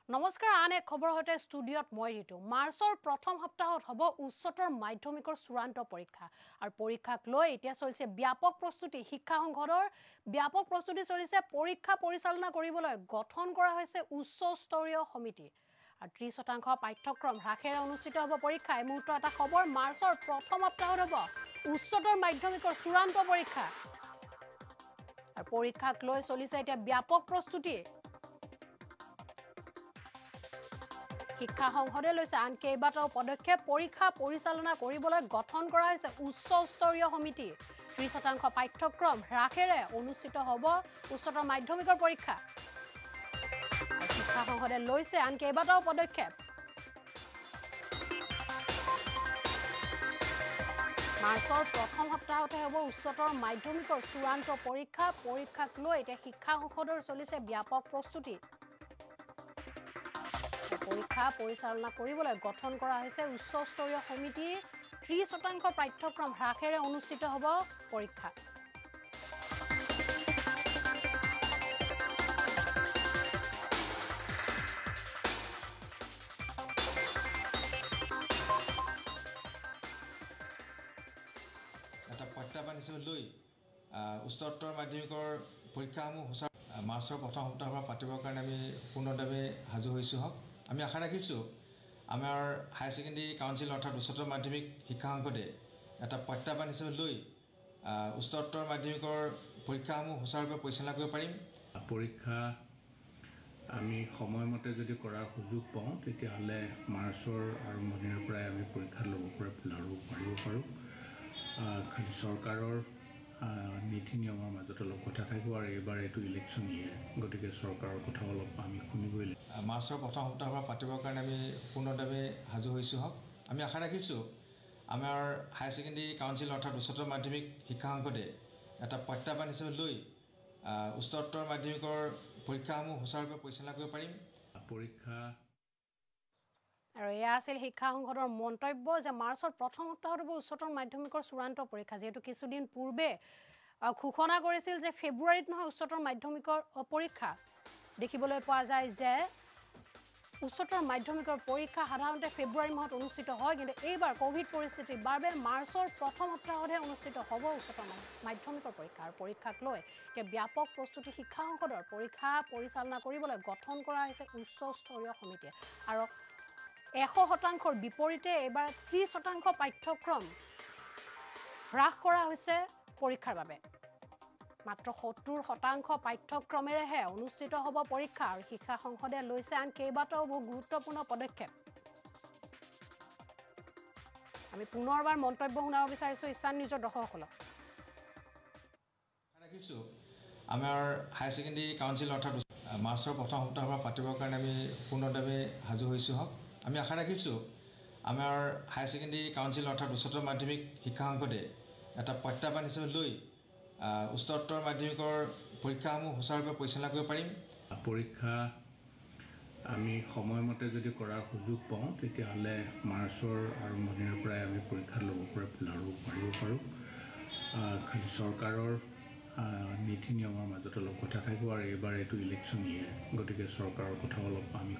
নমস্কাৰ আন এক খবৰ হতে ষ্টুডিঅত মই ঋতু মাৰ্চৰ প্ৰথম সপ্তাহত হ'ব উচ্চতৰ মাধ্যমিকৰ চূড়ান্ত পৰীক্ষা আৰু পৰীক্ষাক লৈ এতিয়া চলিছে ব্যাপক প্ৰস্তুতি শিক্ষা সংসদৰ ব্যাপক প্ৰস্তুতি চলিছে পৰীক্ষা পৰিচালনা কৰিবলৈ গঠন কৰা হৈছে উচ্চ স্তৰীয় সমিতি আৰু 30% পাঠ্যক্ৰম হ্ৰাসেৰে অনুষ্ঠিত হ'ব পৰীক্ষা এই মুহূৰ্তত এটা খবৰ মাৰ্চৰ প্ৰথম সপ্তাহত হ'ব উচ্চতৰ মাধ্যমিকৰ চূড়ান্ত পৰীক্ষা আৰু পৰীক্ষাক লৈ চলিছে এতিয়া ব্যাপক প্ৰস্তুতি শিক্ষা সংসদে লৈছে আন কেইবাটাও পদক্ষেপ পৰীক্ষা পৰিচালনা কৰিবলৈ গঠন কৰা হৈছে উচ্চ স্তৰীয় সমিতি 30% পাঠ্যক্ৰম হ্ৰাসেৰে অনুষ্ঠিত হ'ব উচ্চতৰ মাধ্যমিকৰ পৰীক্ষা শিক্ষা সংসদে লৈছে আন কেইবাটাও পদক্ষেপ মাৰ্চৰ প্ৰথম সপ্তাহতে হ'ব উচ্চতৰ মাধ্যমিকৰ চূড়ান্ত পৰীক্ষাক লৈ এতিয়া শিক্ষা সংসদৰ চলিছে ব্যাপক প্ৰস্তুতি পৰীক্ষা পৰিচালনা কৰিবলৈ গঠন কৰা হৈছে উচ্চ স্তৰীয় সমিতি 30% পাঠ্যক্ৰম হ্ৰাসেৰে অনুষ্ঠিত হ'ব পৰীক্ষা এটা প্ৰত্যাহ্বান হিচাপে লৈ উচ্চতৰ মাধ্যমিকৰ পৰীক্ষাসমূহ মাৰ্চৰ প্ৰথম সপ্তাহৰ পৰা পাতিবৰ কাৰণে আমি পূৰ্ণভাৱে সাজু হৈছোঁ হওক আমি আশা ৰাখিছোঁ আমাৰ হায়াৰ ছেকেণ্ডেৰী কাউন্সিল অৰ্থাৎ উচ্চতৰ মাধ্যমিক শিক্ষা সংসদে এটা প্ৰত্যাহ্বান হিচাপে লৈ উচ্চতৰ মাধ্যমিকৰ পৰীক্ষাসমূহ সুচাৰুৰূপে পৰিচালনা কৰিব পাৰিম পৰীক্ষা আমি সময়মতে যদি কৰাৰ সুযোগ পাওঁ তেতিয়াহ'লে মাৰ্চৰ আৰম্ভণিৰ পৰাই আমি পৰীক্ষা ল'ব পাৰিব পাৰোঁ খালি চৰকাৰৰ নীতি নিয়মৰ মাজত অলপ কথা থাকিব আৰু এইবাৰ এইটো ইলেকশ্যন ইয়েৰ গতিকে চৰকাৰৰ কথা অলপ আমি শুনিবই লাগিব মাৰ্চৰ প্ৰথম সপ্তাহৰ পৰা পাতিবৰ কাৰণে আমি পূৰ্ণভাৱে সাজু হৈছোঁ হওক আমি আশা ৰাখিছোঁ আমাৰ হায়াৰ ছেকেণ্ডেৰী কাউন্সিল অৰ্থাৎ উচ্চতৰ মাধ্যমিক শিক্ষা সংসদে এটা প্ৰত্যাহ্বান হিচাপে লৈ উচ্চতৰ মাধ্যমিকৰ পৰীক্ষাসমূহ সুচাৰুৰূপে পৰিচালনা কৰিব পাৰিম পৰীক্ষা আৰু এয়া আছিল শিক্ষা সংসদৰ মন্তব্য যে মাৰ্চৰ প্ৰথম সপ্তাহত হ'ব উচ্চতৰ মাধ্যমিকৰ চূড়ান্ত পৰীক্ষা যেহেতু কিছুদিন পূৰ্বে ঘোষণা কৰিছিল যে ফেব্ৰুৱাৰীত নহয় উচ্চতৰ মাধ্যমিকৰ পৰীক্ষা দেখিবলৈ পোৱা যায় যে উচ্চতৰ মাধ্যমিকৰ পৰীক্ষা সাধাৰণতে ফেব্ৰুৱাৰী মাহত অনুষ্ঠিত হয় কিন্তু এইবাৰ কোভিড পৰিস্থিতিৰ বাবে মাৰ্চৰ প্ৰথম সপ্তাহতহে অনুষ্ঠিত হ'ব উচ্চতৰ মাধ্যমিকৰ পৰীক্ষা আৰু পৰীক্ষাক লৈ এতিয়া ব্যাপক প্ৰস্তুতি শিক্ষা সংসদৰ পৰীক্ষা পৰিচালনা কৰিবলৈ গঠন কৰা হৈছে উচ্চ স্তৰীয় সমিতিয়ে আৰু 100%ৰ বিপৰীতে এবাৰ 30% পাঠ্যক্ৰম হ্ৰাস কৰা হৈছে পৰীক্ষাৰ বাবে মাত্ৰ 70% পাঠ্যক্ৰমেৰেহে অনুষ্ঠিত হ'ব পৰীক্ষা আৰু শিক্ষা সংসদে লৈছে আন কেইবাটাও বহু গুৰুত্বপূৰ্ণ পদক্ষেপ আমি পুনৰবাৰ মন্তব্য শুনাব বিচাৰিছোঁ ইষ্টাৰ্ণ নিউজৰ দৰ্শকসকলক ৰাখিছোঁ আমাৰ হায়াৰ ছেকেণ্ডেৰী কাউন্সিল অৰ্থাৎ মাৰ্চৰ প্ৰথম সপ্তাহৰ পৰা পাতিবৰ কাৰণে আমি পূৰ্ণভাৱে সাজু হৈছোঁ হওক আমি আশা ৰাখিছোঁ আমাৰ হায়াৰ ছেকেণ্ডেৰী কাউন্সিল অৰ্থাৎ উচ্চতৰ মাধ্যমিক শিক্ষা সংসদে এটা প্ৰত্যাহ্বান হিচাপে লৈ উচ্চতৰ মাধ্যমিকৰ পৰীক্ষাসমূহ সুচাৰুৰূপে পৰিচালনা কৰিব পাৰিম পৰীক্ষা আমি সময়মতে যদি কৰাৰ সুযোগ পাওঁ তেতিয়াহ'লে মাৰ্চৰ আৰম্ভণিৰ পৰাই আমি পৰীক্ষা ল'ব পাৰিব পাৰোঁ খালি চৰকাৰৰ নীতি নিয়মৰ মাজত অলপ কথা থাকিব আৰু এইবাৰ এইটো ইলেকশ্যন ইয়েৰ গতিকে চৰকাৰৰ কথা অলপ আমি